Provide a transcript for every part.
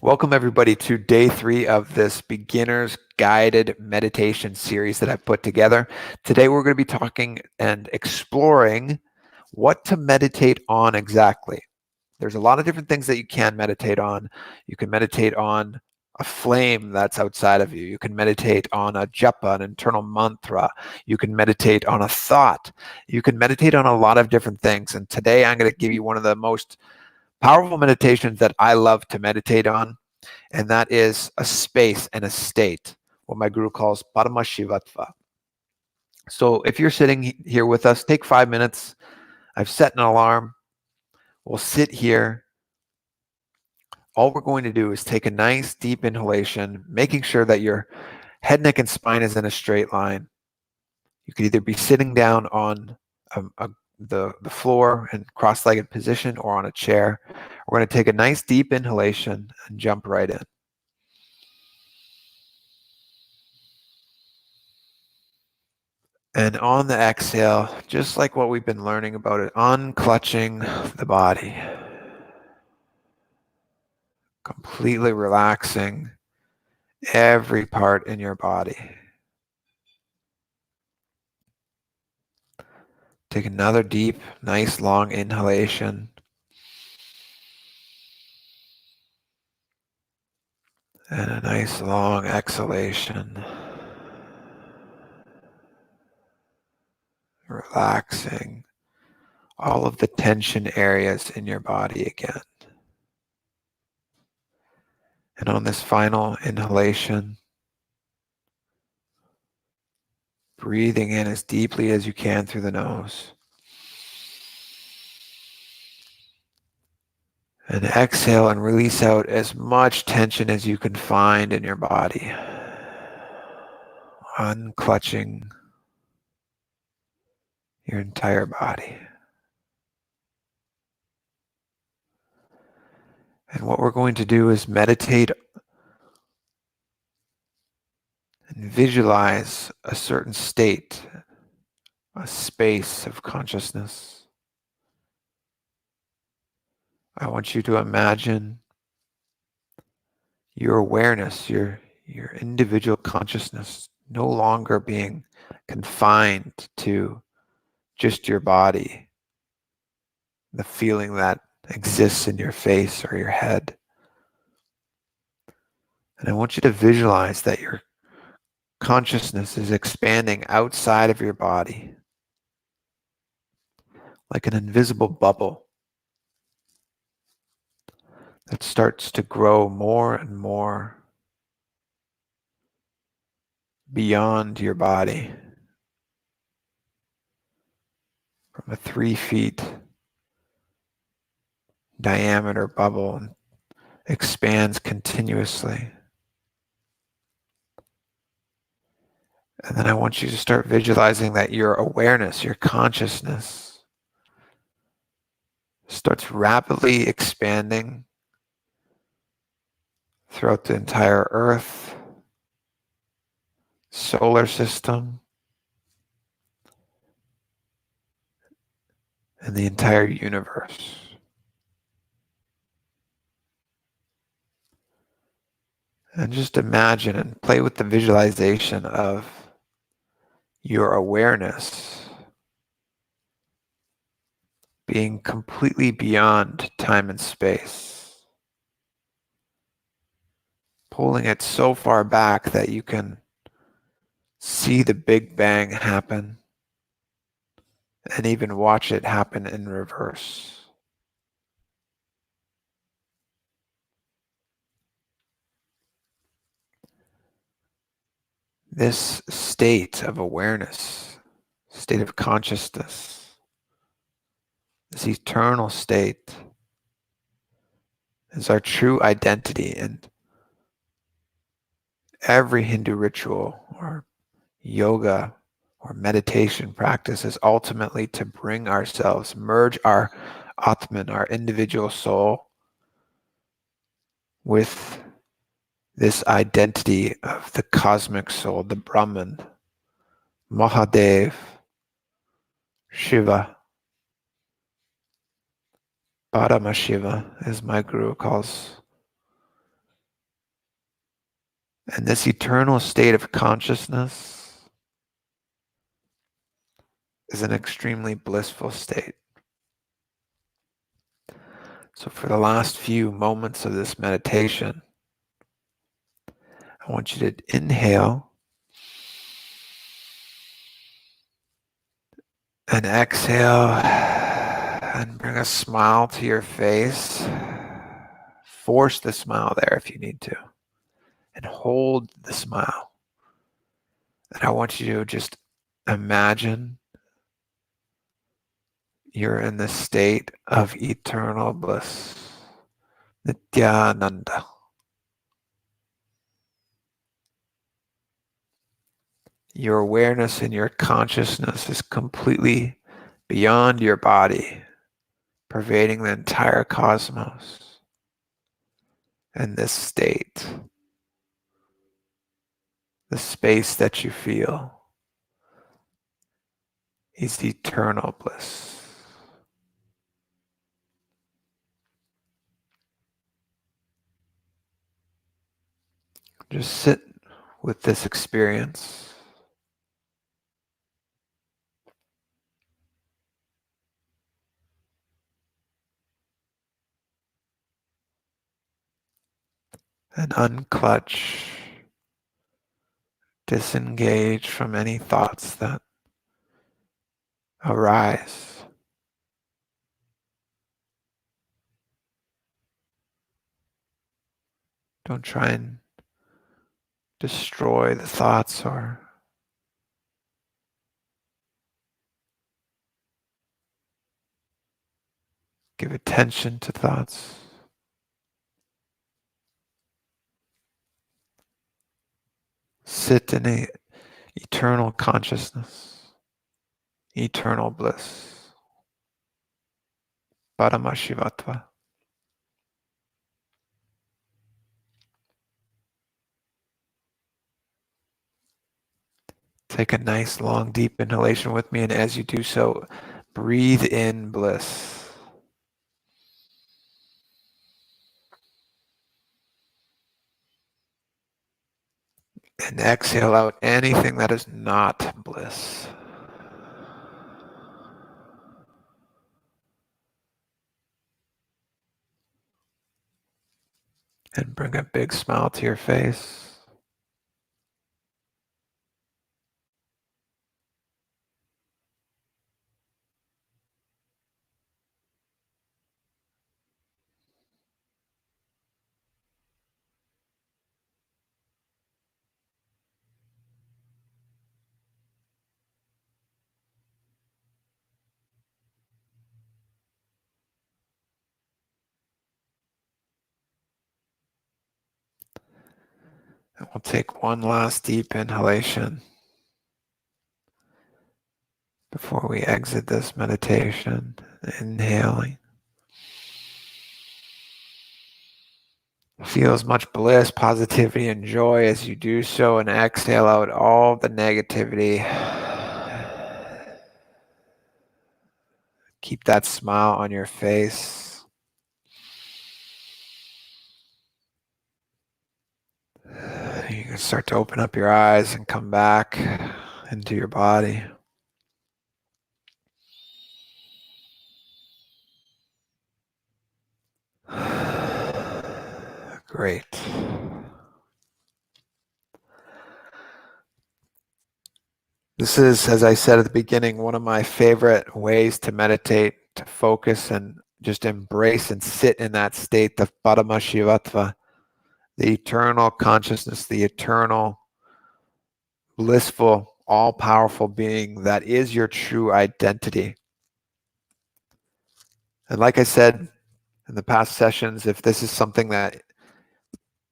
Welcome everybody to day 3 of this beginner's guided meditation series that I've put together. Today we're going to be talking and exploring what to meditate on exactly. There's a lot of different things that you can meditate on. You can meditate on a flame that's outside of you. You can meditate on a japa, an internal mantra. You can meditate on a thought. You can meditate on a lot of different things. And today I'm going to give you one of the most powerful meditations that I love to meditate on, and that is a space and a state, what my guru calls Paramashivatva. So if you're sitting here with us, take 5 minutes. I've set an alarm. We'll sit here. All we're going to do is take a nice deep inhalation, making sure that your head, neck, and spine is in a straight line. You could either be sitting down on the floor in cross-legged position or on a chair. We're going to take a nice deep inhalation and jump right in. And on the exhale, just like what we've been learning about it, unclutching the body. Completely relaxing every part in your body. Take another deep, nice long inhalation. And a nice long exhalation. Relaxing all of the tension areas in your body again. And on this final inhalation, breathing in as deeply as you can through the nose. And exhale and release out as much tension as you can find in your body. Unclutching your entire body. And what we're going to do is meditate and visualize a certain state, a space of consciousness. I want you to imagine your awareness, your individual consciousness no longer being confined to just your body, the feeling that exists in your face or your head. And I want you to visualize that your consciousness is expanding outside of your body like an invisible bubble that starts to grow more and more beyond your body from a 3 feet diameter bubble and expands continuously. And then I want you to start visualizing that your awareness, your consciousness starts rapidly expanding throughout the entire Earth, solar system, and the entire universe. And just imagine and play with the visualization of your awareness being completely beyond time and space, pulling it so far back that you can see the Big Bang happen and even watch it happen in reverse. This state of awareness, state of consciousness, this eternal state is our true identity, and every Hindu ritual or yoga or meditation practice is ultimately to bring ourselves, merge our Atman, our individual soul, with this identity of the cosmic soul, the Brahman, Mahadev, Shiva, Paramashiva, as my guru calls And this eternal state of consciousness is an extremely blissful state. So for the last few moments of this meditation, I want you to inhale and exhale and bring a smile to your face. Force the smile there if you need to, and hold the smile. And I want you to just imagine you're in the state of eternal bliss. Nithyananda. Your awareness and your consciousness is completely beyond your body, pervading the entire cosmos. And this state, the space that you feel, is eternal bliss. Just sit with this experience. And unclutch, disengage from any thoughts that arise. Don't try and destroy the thoughts or give attention to thoughts. Sit in a eternal consciousness, eternal bliss. Paramashivatva. Take a nice long deep inhalation with me, and as you do so, breathe in bliss. And exhale out anything that is not bliss. And bring a big smile to your face. And we'll take one last deep inhalation before we exit this meditation. Inhaling. Feel as much bliss, positivity, and joy as you do so, and exhale out all the negativity. Keep that smile on your face. You can start to open up your eyes and come back into your body. Great. This is, as I said at the beginning, one of my favorite ways to meditate, to focus and just embrace and sit in that state of Paramashivatva, the eternal consciousness, the eternal, blissful, all-powerful being that is your true identity. And like I said in the past sessions, if this is something that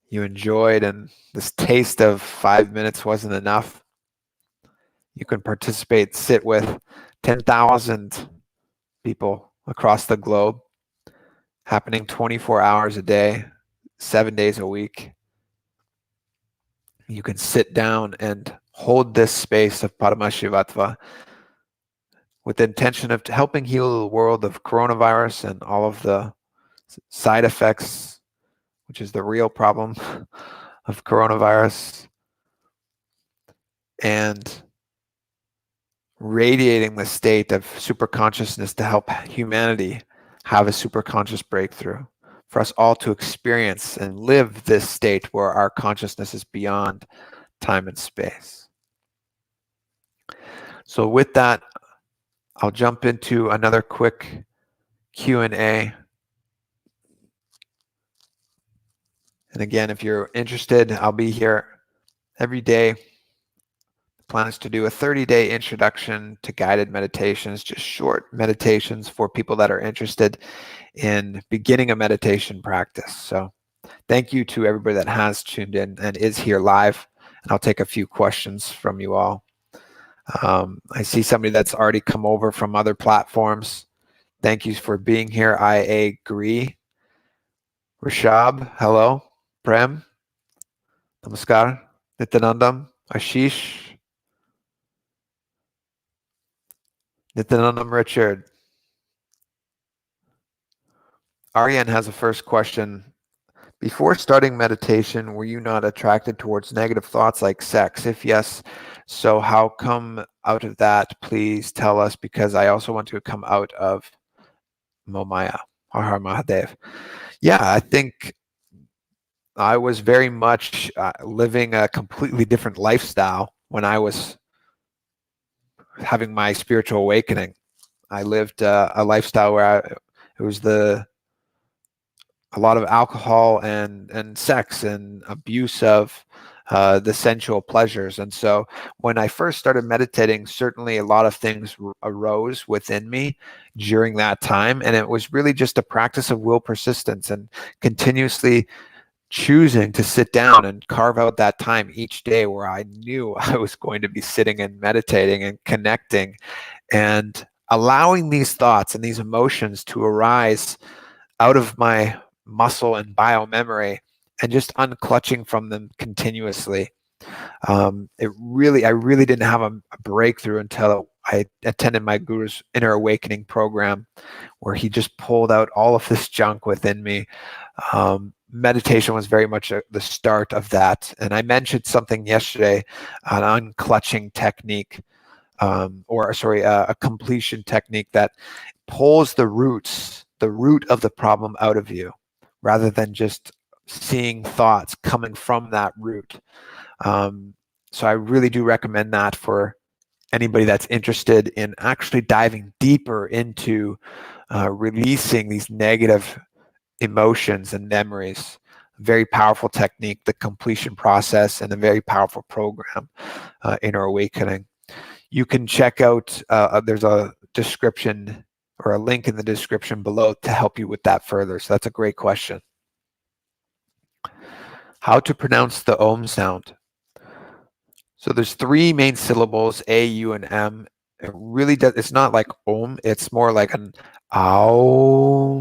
you enjoyed and this taste of 5 minutes wasn't enough, you can participate, sit with 10,000 people across the globe, happening 24 hours a day, 7 days a week. You can sit down and hold this space of Paramashivatva with the intention of helping heal the world of coronavirus and all of the side effects, which is the real problem of coronavirus and radiating the state of superconsciousness to help humanity have a superconscious breakthrough, for us all to experience and live this state where our consciousness is beyond time and space. So with that, I'll jump into another quick Q&A. And again, if you're interested, I'll be here every day. The plan is to do a 30-day introduction to guided meditations, just short meditations for people that are interested in beginning a meditation practice. So thank you to everybody that has tuned in and is here live. And I'll take a few questions from you all. I see somebody that's already come over from other platforms. Thank you for being here. I agree. Rishab, hello. Prem, namaskar. Nityanandam, Ashish, Nityanandam, Richard. Aryan has a first question. Before starting meditation, were you not attracted towards negative thoughts like sex? If yes, so how come out of that? Please tell us, because I also want to come out of Momaya. Har Har Mahadev. Yeah, I think I was very much living a completely different lifestyle when I was having my spiritual awakening. I lived a lifestyle where it was a lot of alcohol and sex and abuse of the sensual pleasures. And so when I first started meditating, certainly a lot of things arose within me during that time. And it was really just a practice of will persistence and continuously choosing to sit down and carve out that time each day where I knew I was going to be sitting and meditating and connecting and allowing these thoughts and these emotions to arise out of my muscle and biomemory and just unclutching from them continuously. I really didn't have a breakthrough until I attended my guru's inner awakening program, where he just pulled out all of this junk within me. Meditation was very much the start of that. And I mentioned something yesterday, an unclutching technique, a completion technique that pulls the root of the problem out of you, rather than just seeing thoughts coming from that root. So I really do recommend that for anybody that's interested in actually diving deeper into releasing these negative emotions and memories. Very powerful technique, the completion process, and a very powerful program, Inner Awakening. You can check out, there's a description or a link in the description below to help you with that further. So that's a great question. How to pronounce the Om sound. So there's three main syllables, A, U, and M. It really does, it's not like Om, it's more like an Aum.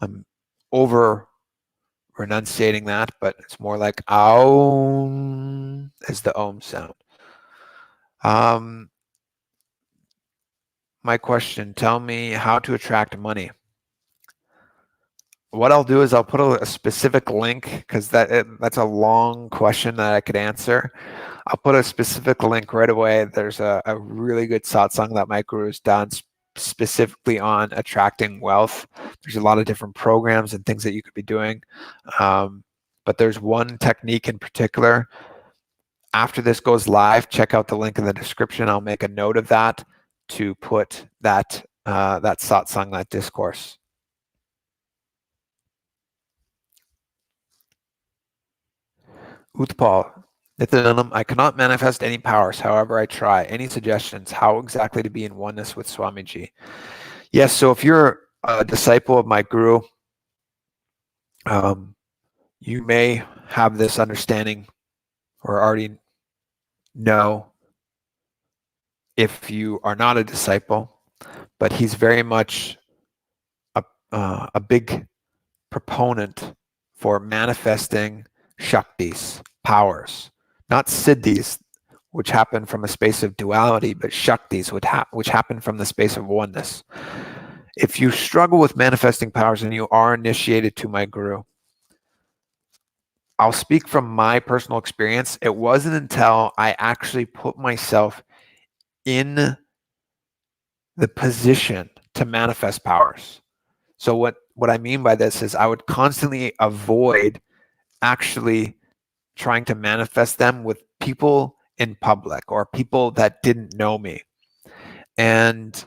I'm over renunciating that, but it's more like Aum is the Om sound. My question, tell me how to attract money. What I'll do is I'll put a specific link, because that's a long question that I could answer. I'll put a specific link right away. There's a really good satsang that my guru's done specifically on attracting wealth. There's a lot of different programs and things that you could be doing. But there's one technique in particular. After this goes live, check out the link in the description. I'll make a note of that to put that satsang, that discourse. Utpal, Nithyanandam, I cannot manifest any powers, however I try. Any suggestions? How exactly to be in oneness with Swamiji? Yes, so if you're a disciple of my guru, you may have this understanding or already know if you are not a disciple, but he's very much a big proponent for manifesting Shaktis, powers, not Siddhis, which happen from a space of duality, but Shaktis, which happen from the space of oneness. If you struggle with manifesting powers and you are initiated to my guru, I'll speak from my personal experience. It wasn't until I actually put myself in the position to manifest powers. So what I mean by this is I would constantly avoid actually trying to manifest them with people in public or people that didn't know me. And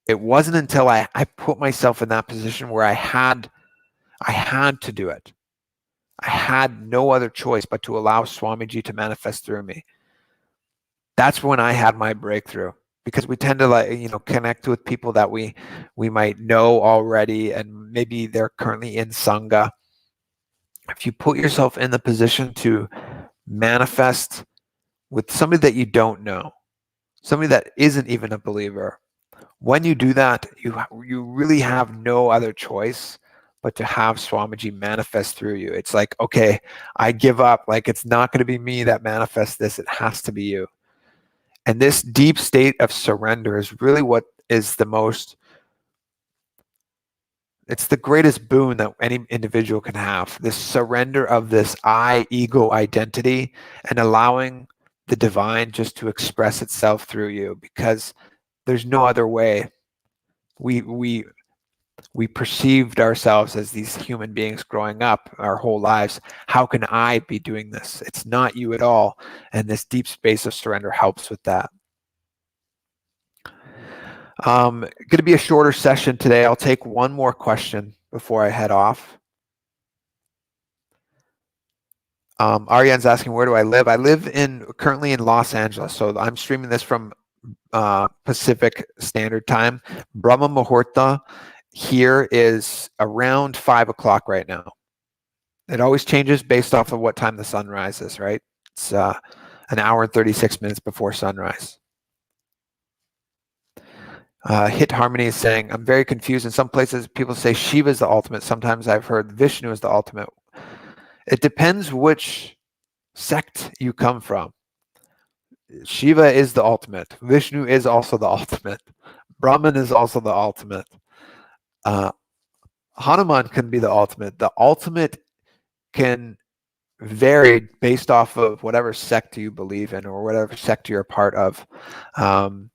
it wasn't until I put myself in that position where I had to do it. I had no other choice but to allow Swamiji to manifest through me. That's when I had my breakthrough, because we tend to connect with people that we might know already, and maybe they're currently in Sangha. If you put yourself in the position to manifest with somebody that you don't know, somebody that isn't even a believer, when you do that, you really have no other choice but to have Swamiji manifest through you. It's like, okay, I give up. Like, it's not going to be me that manifests this. It has to be you. And this deep state of surrender is really what is it's the greatest boon that any individual can have. This surrender of this ego identity and allowing the divine just to express itself through you, because there's no other way. We perceived ourselves as these human beings growing up our whole lives. How can I be doing this? It's not you at all. And this deep space of surrender helps with that. Going to be a shorter session today. I'll take one more question before I head off. Aryan's asking, where do I live? I live currently in Los Angeles. So I'm streaming this from Pacific Standard Time. Brahma Muhurta here is around 5 o'clock right now. It always changes based off of what time the sun rises, right? It's an hour and 36 minutes before sunrise. Hit Harmony is saying, I'm very confused. In some places, people say Shiva is the ultimate. Sometimes I've heard Vishnu is the ultimate. It depends which sect you come from. Shiva is the ultimate. Vishnu is also the ultimate. Brahman is also the ultimate. Hanuman can be the ultimate. The ultimate can vary based off of whatever sect you believe in or whatever sect you're a part of,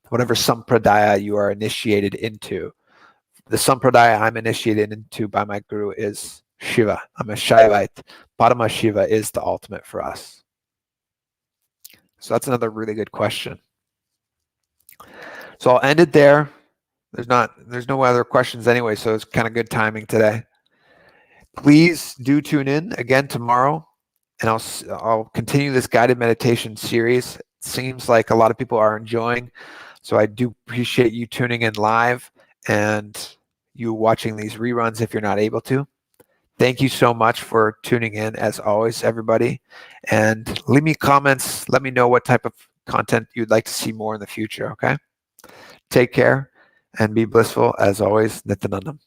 whatever sampradaya you are initiated into. The sampradaya I'm initiated into by my guru is Shiva. I'm a Shaivite. Padma Shiva is the ultimate for us. So that's another really good question. So I'll end it there. There's no other questions anyway, so it's kind of good timing today. Please do tune in again tomorrow, and I'll continue this guided meditation series. It seems like a lot of people are enjoying, so I do appreciate you tuning in live and you watching these reruns if you're not able to. Thank you so much for tuning in, as always, everybody. And leave me comments. Let me know what type of content you'd like to see more in the future, okay? Take care and be blissful, as always. Nithyananda.